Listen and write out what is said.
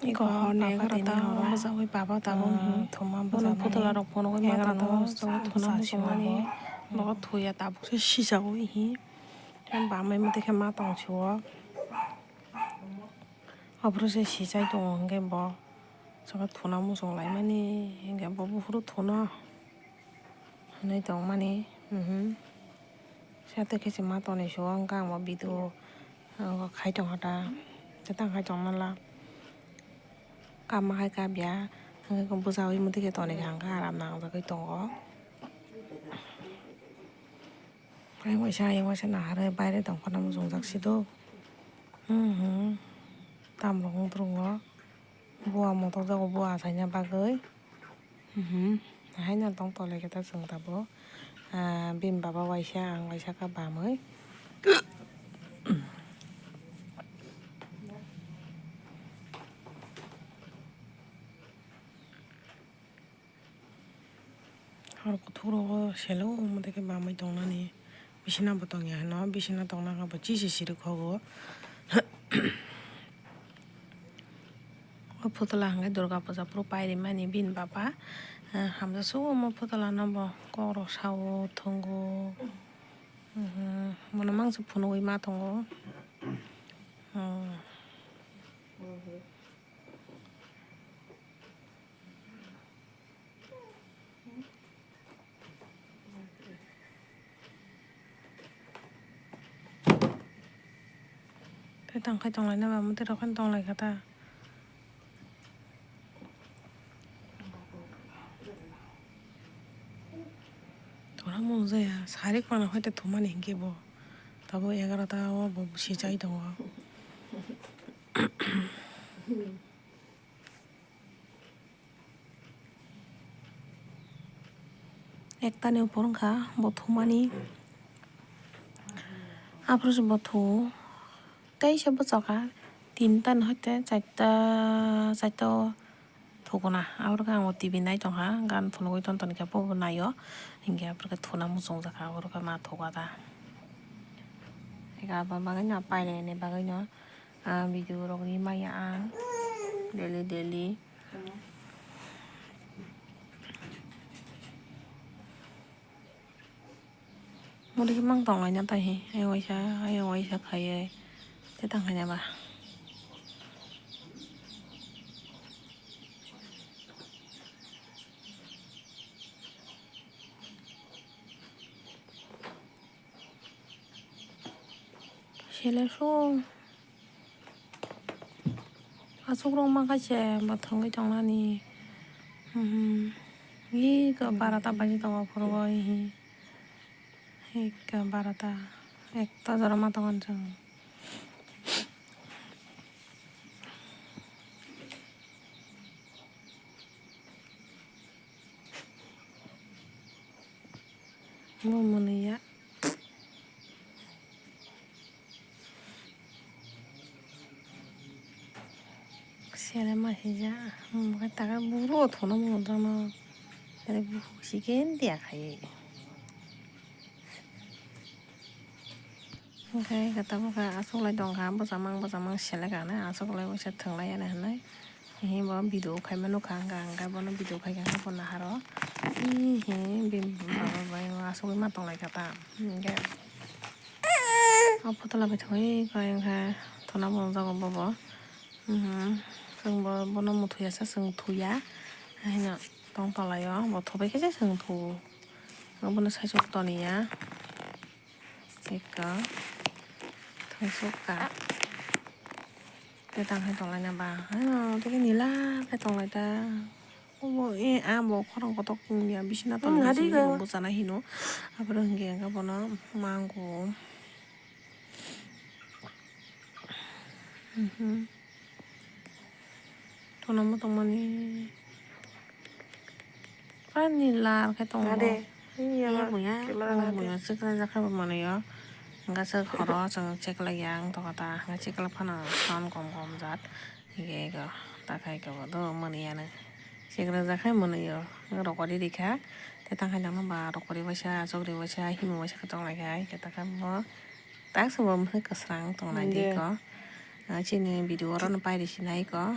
이거 내가라다 보자고 봐봐 다보 돈만 보더라고 보는 거 맞다노 돈만 무성하니 너가 도야 나보고 시자고 이 그냥 마음에 못 되게 마땅 좋아 앞으로 제 시자이 동한 게뭐 저가 돈아 무성 라이만이 이게 뭐 부르 돈아 하늘 동만이 sẽ cái gì mà tao này số ăn càng mà video khai trong họ ta sẽ tăng khai trong nó là cam hai cam giá cái công bố sao mình thấy cái tao này hàng cả làm nào rồi cái tao cái ngoài xa nào rồi bay đấy tổng con nằm dùng giặc xí đâu tạm rồi không trùng đó bùa một tao ra bùa thành nhà ba gới hai nhà tông tao lại cái ta dùng ta bố bim bà ngoài xa các bà mới 하루 고토로 셀로 오면 되게 마음이 동나니 미신나 보통이야 너 미신나 동나가 뭐 지시시를 거고 포털라 한게 दुर्गा पूजा प्रोपाइल मानि बिन बाबा हाम्रो सो म फोटोला नम्बर करो साउ थंगो मन मांस फुनोइ मा थंगो cái tông này nó mà muốn tới đâu cái tông này cả ta 돌아 먹는 거야 사리과는 할 때 돈만 인게 뭐 다보 애가라다 뭐 시작이 더 액단에 보는가 뭐 돈만이 앞으로 뭐도 때이셔 보자가 딘단 할때 자이다 도구나 아우르가 뭐 TV 나이 정하 간 보는 거 돈니까 뽑나요 이게 앞으로 돈아 무슨 자가 아우르가 마 도가다 이가 방방이냐 빠이네 방이냐 비디오로 그리 마야 데리 우리 mang tòng lại nhận tay ai ngồi sẽ khai thế tăng hay bà xe lên số số rong mang cái xe mà thằng cái trong này ý cái bà ta bao nhiêu tao phô rồi cái bà ta ekta जरा माता कंचन 뭐 뭐냐 xe mà hija cái ta cái buru thốn nó muốn ra mà cái buru xí kiến địa hay cái ta có cái áo lại đồng khám bao giờ mang xe lại cả này áo lại bao giờ thường lại này này thì bao video khai mà nó kháng cái bao nó video khai cái bao nó haro bim bao áo cái mặt đồng lại cả ta cái apa telah betul cái thằng nào muốn ra có bao bao sừng bao nó một thùng sừng thùng giá hay nè tông tao lại đó một thùng cái sừng thùng nó bao nó sai chốt tao này á cái thằng số cả cái tăng hay tông lại nè bà cái này là cái tông lại ta 뭐 그런 것도 그냥 미신나 또 못 사나 히노 앞으로 그게 보나 망고 돈 너무 많이 빨리 라 cái tông 이게 뭐야 쓰그라 작할 보면요 nga sơ khoro chẳng check lại yang to ta nga check lại phana son kom zat 이게 이거 딱 hay cái đó money này check lại 작할 money yo ro ko đi khác thế tăng hay nó bà ro ko đi vacha so đi vacha hi mo vacha trong lại cái ta cái mo tác số bom hơi cái sáng trong này đi có trên video đó nó bay đi trên này có